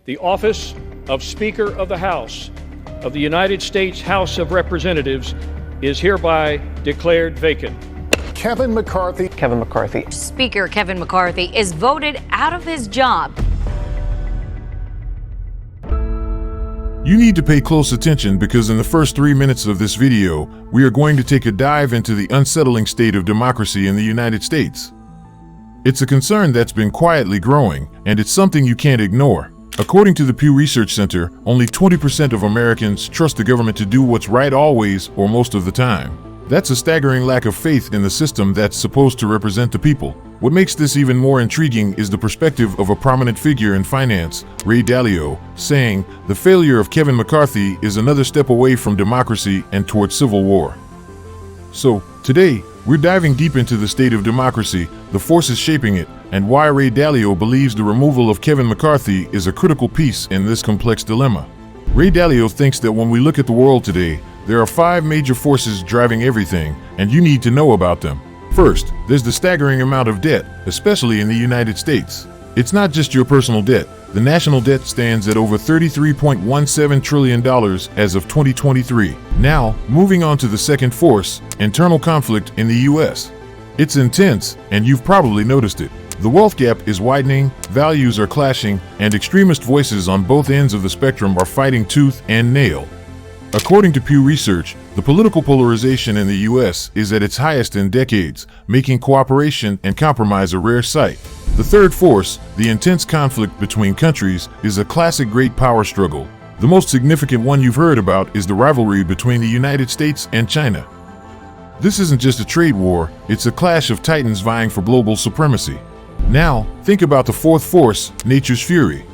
The office of Speaker of the House of the United States House of Representatives is hereby declared vacant. Kevin McCarthy. Kevin McCarthy. Speaker Kevin McCarthy is voted out of his job. You need to pay close attention because in the first 3 minutes of this video, we are going to take a dive into the unsettling state of democracy in the United States. It's a concern that's been quietly growing, and it's something you can't ignore. According to the Pew Research Center, only 20% of Americans trust the government to do what's right always or most of the time. That's a staggering lack of faith in the system that's supposed to represent the people. What makes this even more intriguing is the perspective of a prominent figure in finance, Ray Dalio, saying, "The failure of Kevin McCarthy is another step away from democracy and towards civil war." So, today, we're diving deep into the state of democracy, the forces shaping it, and why Ray Dalio believes the removal of Kevin McCarthy is a critical piece in this complex dilemma. Ray Dalio thinks that when we look at the world today, there are 5 major forces driving everything, and you need to know about them. First, there's the staggering amount of debt, especially in the United States. It's not just your personal debt. The national debt stands at over $33.17 trillion as of 2023. Now, moving on to the second force, internal conflict in the US. It's intense, and you've probably noticed it. The wealth gap is widening, values are clashing, and extremist voices on both ends of the spectrum are fighting tooth and nail. According to Pew Research, the political polarization in the U.S. is at its highest in decades, making cooperation and compromise a rare sight. The third force, the intense conflict between countries, is a classic great power struggle. The most significant one you've heard about is the rivalry between the United States and China. This isn't just a trade war, it's a clash of titans vying for global supremacy. Now, think about the fourth force, nature's fury.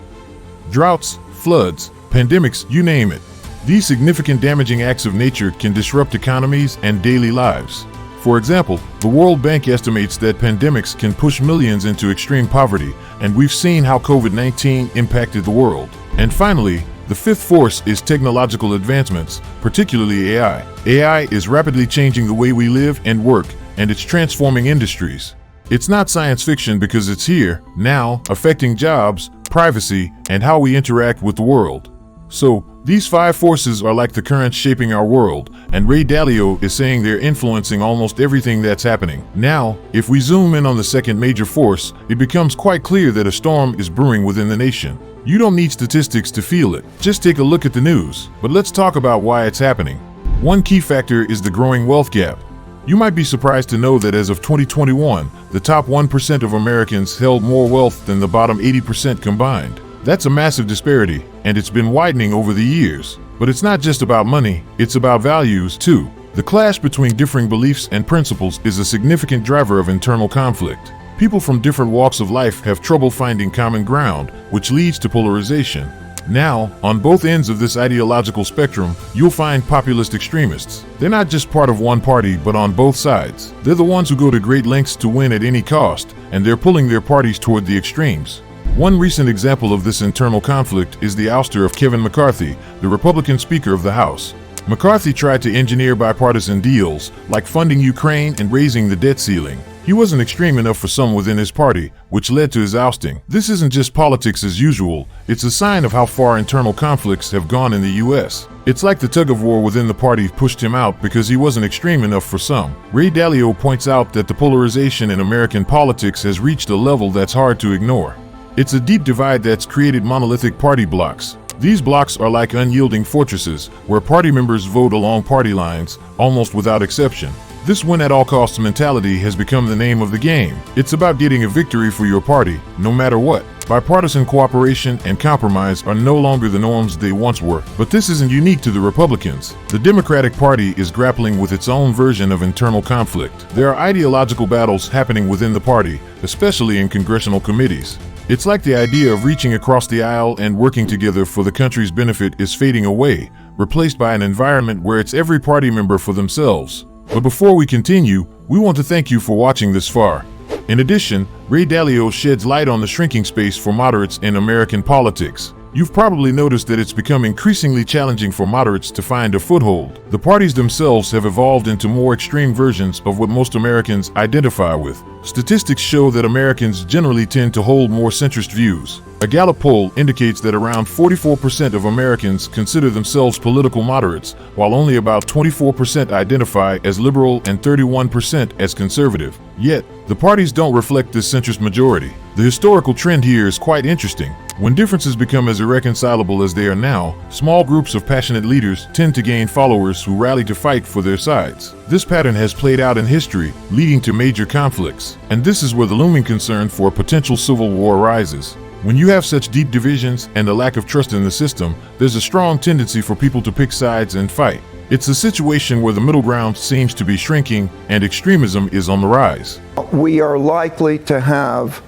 Droughts, floods, pandemics, you name it. These significant damaging acts of nature can disrupt economies and daily lives. For example, the World Bank estimates that pandemics can push millions into extreme poverty, and we've seen how COVID-19 impacted the world. And finally, the fifth force is technological advancements, particularly AI. AI is rapidly changing the way we live and work, and it's transforming industries. It's not science fiction because it's here, now, affecting jobs, privacy, and how we interact with the world. So, these 5 forces are like the currents shaping our world, and Ray Dalio is saying they're influencing almost everything that's happening. Now, if we zoom in on the second major force, it becomes quite clear that a storm is brewing within the nation. You don't need statistics to feel it. Just take a look at the news. But let's talk about why it's happening. One key factor is the growing wealth gap. You might be surprised to know that as of 2021, the top 1% of Americans held more wealth than the bottom 80% combined. That's a massive disparity, and it's been widening over the years. But it's not just about money, it's about values too. The clash between differing beliefs and principles is a significant driver of internal conflict. People from different walks of life have trouble finding common ground, which leads to polarization. Now, on both ends of this ideological spectrum, you'll find populist extremists. They're not just part of one party, but on both sides. They're the ones who go to great lengths to win at any cost, and they're pulling their parties toward the extremes. One recent example of this internal conflict is the ouster of Kevin McCarthy, the Republican Speaker of the House. McCarthy tried to engineer bipartisan deals, like funding Ukraine and raising the debt ceiling. He wasn't extreme enough for some within his party, which led to his ousting. This isn't just politics as usual, it's a sign of how far internal conflicts have gone in the US. It's like the tug-of-war within the party pushed him out because he wasn't extreme enough for some. Ray Dalio points out that the polarization in American politics has reached a level that's hard to ignore. It's a deep divide that's created monolithic party blocks. These blocks are like unyielding fortresses, where party members vote along party lines, almost without exception. This win-at-all-costs mentality has become the name of the game. It's about getting a victory for your party, no matter what. Bipartisan cooperation and compromise are no longer the norms they once were. But this isn't unique to the Republicans. The Democratic Party is grappling with its own version of internal conflict. There are ideological battles happening within the party, especially in congressional committees. It's like the idea of reaching across the aisle and working together for the country's benefit is fading away, replaced by an environment where it's every party member for themselves. But before we continue, we want to thank you for watching this far. In addition, Ray Dalio sheds light on the shrinking space for moderates in American politics. You've probably noticed that it's become increasingly challenging for moderates to find a foothold. The parties themselves have evolved into more extreme versions of what most Americans identify with. Statistics show that Americans generally tend to hold more centrist views. A Gallup poll indicates that around 44% of Americans consider themselves political moderates, while only about 24% identify as liberal and 31% as conservative. Yet, the parties don't reflect this centrist majority. The historical trend here is quite interesting. When differences become as irreconcilable as they are now, small groups of passionate leaders tend to gain followers who rally to fight for their sides. This pattern has played out in history, leading to major conflicts. And this is where the looming concern for a potential civil war arises. When you have such deep divisions and a lack of trust in the system, there's a strong tendency for people to pick sides and fight. It's a situation where the middle ground seems to be shrinking and extremism is on the rise. We are likely to have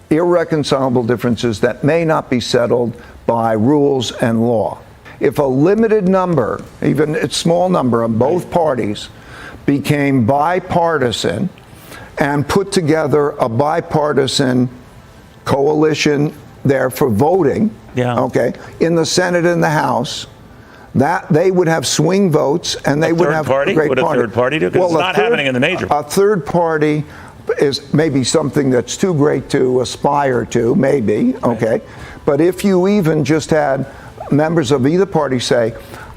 irreconcilable differences that may not be settled by rules and law. If a limited number, even a small number of both parties, became bipartisan and put together a bipartisan coalition there for voting, okay, in the Senate and the House, that they would have swing votes and they would have a great party. Would a third party do? Because it's not happening in the major. A third party is maybe something that's too great to aspire to, maybe, okay? But if you even just had members of either party say,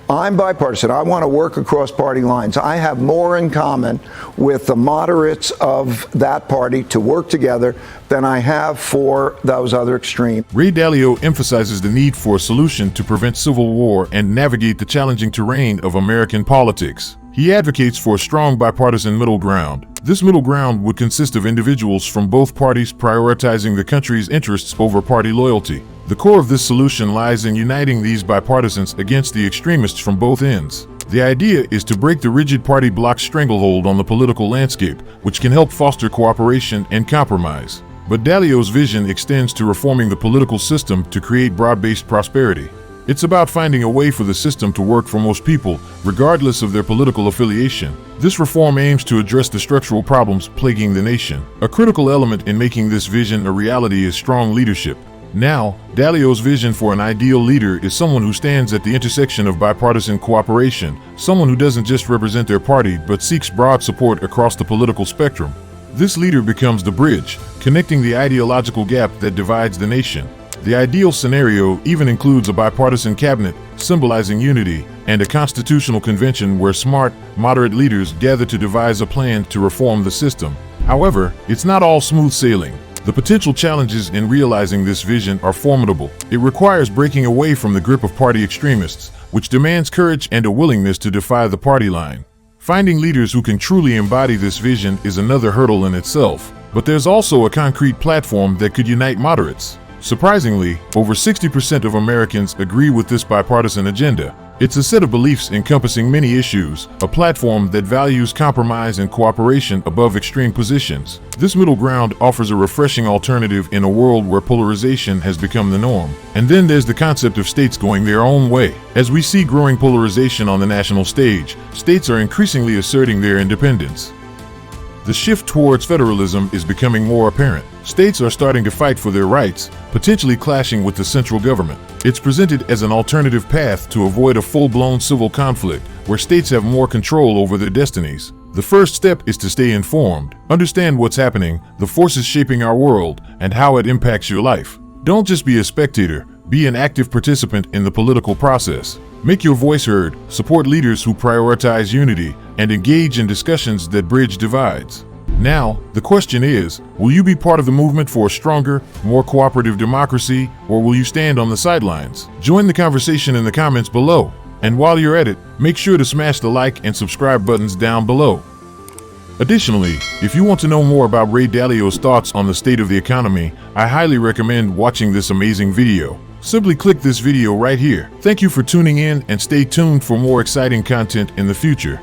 I'm bipartisan, I want to work across party lines, I have more in common with the moderates of that party to work together than I have for those other extremes. Ray Dalio emphasizes the need for a solution to prevent civil war and navigate the challenging terrain of American politics. He advocates for a strong bipartisan middle ground. This middle ground would consist of individuals from both parties prioritizing the country's interests over party loyalty. The core of this solution lies in uniting these bipartisans against the extremists from both ends. The idea is to break the rigid party bloc stranglehold on the political landscape, which can help foster cooperation and compromise. But Dalio's vision extends to reforming the political system to create broad-based prosperity. It's about finding a way for the system to work for most people, regardless of their political affiliation. This reform aims to address the structural problems plaguing the nation. A critical element in making this vision a reality is strong leadership. Now, Dalio's vision for an ideal leader is someone who stands at the intersection of bipartisan cooperation, someone who doesn't just represent their party but seeks broad support across the political spectrum. This leader becomes the bridge, connecting the ideological gap that divides the nation. The ideal scenario even includes a bipartisan cabinet, symbolizing unity, and a constitutional convention where smart, moderate leaders gather to devise a plan to reform the system. However, it's not all smooth sailing. The potential challenges in realizing this vision are formidable. It requires breaking away from the grip of party extremists, which demands courage and a willingness to defy the party line. Finding leaders who can truly embody this vision is another hurdle in itself. But there's also a concrete platform that could unite moderates. Surprisingly, over 60% of Americans agree with this bipartisan agenda. It's a set of beliefs encompassing many issues, a platform that values compromise and cooperation above extreme positions. This middle ground offers a refreshing alternative in a world where polarization has become the norm. And then there's the concept of states going their own way. As we see growing polarization on the national stage, states are increasingly asserting their independence. The shift towards federalism is becoming more apparent. States are starting to fight for their rights, potentially clashing with the central government. It's presented as an alternative path to avoid a full-blown civil conflict, where states have more control over their destinies. The first step is to stay informed, understand what's happening, the forces shaping our world, and how it impacts your life. Don't just be a spectator, be an active participant in the political process. Make your voice heard, support leaders who prioritize unity, and engage in discussions that bridge divides. Now, the question is, will you be part of the movement for a stronger, more cooperative democracy, or will you stand on the sidelines? Join the conversation in the comments below. And while you're at it, make sure to smash the like and subscribe buttons down below. Additionally, if you want to know more about Ray Dalio's thoughts on the state of the economy, I highly recommend watching this amazing video. Simply click this video right here. Thank you for tuning in and stay tuned for more exciting content in the future.